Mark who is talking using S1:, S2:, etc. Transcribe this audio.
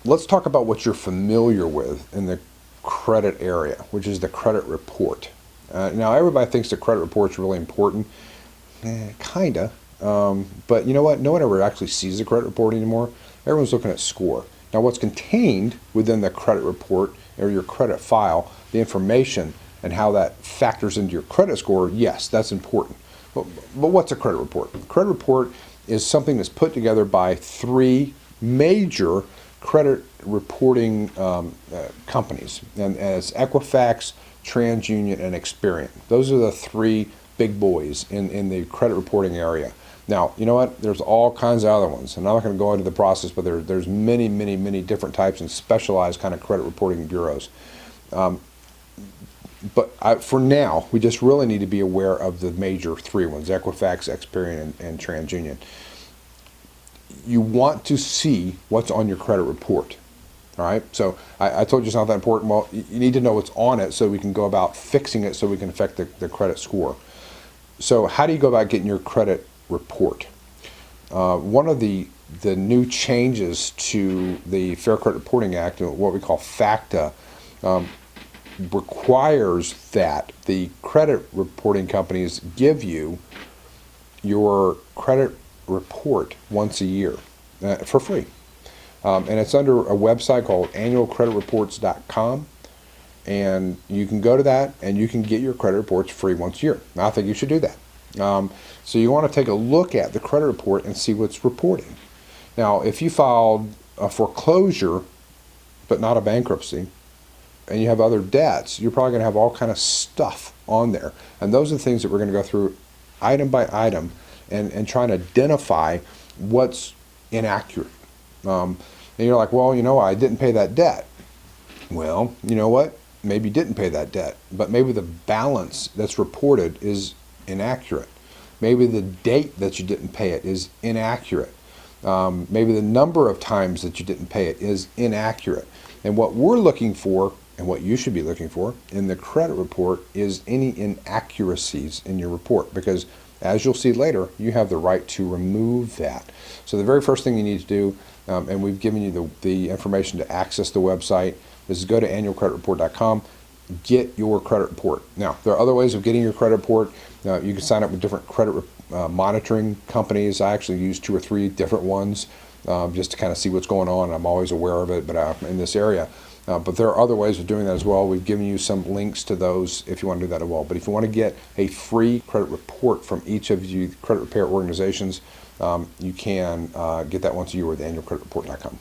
S1: let's talk about what you're familiar with in the credit area, which is the credit report. Now, everybody thinks the credit report's really important. Kinda. But you know what? No one ever actually sees the credit report anymore. Everyone's looking at score. Now, what's contained within the credit report or your credit file, the information and how that factors into your credit score, yes, that's important. But what's a credit report? A credit report is something that's put together by three major credit reporting companies, and it's Equifax, TransUnion, and Experian. Those are the three big boys in the credit reporting area. Now, you know what? There's all kinds of other ones, and I'm not going to go into the process, but there's many, many, many different types and specialized kind of credit reporting bureaus. But for now, we just really need to be aware of the major three ones: Equifax, Experian, and TransUnion. You want to see what's on your credit report. All right, so I told you it's not that important. Well, you need to know what's on it so we can go about fixing it so we can affect the credit score. So how do you go about getting your credit report? One of the new changes to the Fair Credit Reporting Act, what we call FACTA, requires that the credit reporting companies give you your credit report once a year for free. And it's under a website called annualcreditreports.com, and you can go to that and you can get your credit reports free once a year. Now, I think you should do that. So you want to take a look at the credit report and see what's reporting. Now, if you filed a foreclosure but not a bankruptcy, and you have other debts, you're probably going to have all kind of stuff on there. And those are the things that we're going to go through item by item and try to identify what's inaccurate. And you're like, well, you know, I didn't pay that debt. Well, you know what? Maybe you didn't pay that debt, but maybe the balance that's reported is inaccurate. Maybe the date that you didn't pay it is inaccurate. Maybe the number of times that you didn't pay it is inaccurate. And what we're looking for, and what you should be looking for in the credit report, is any inaccuracies in your report, because as you'll see later, you have the right to remove that. So the very first thing you need to do, and we've given you the information to access the website, is go to annualcreditreport.com, get your credit report. Now, there are other ways of getting your credit report. You can sign up with different credit monitoring companies. I actually use 2 or 3 different ones just to kind of see what's going on. I'm always aware of it, but in this area. But there are other ways of doing that as well. We've given you some links to those if you want to do that as well. But if you want to get a free credit report from each of you credit repair organizations, you can get that once a year with annualcreditreport.com.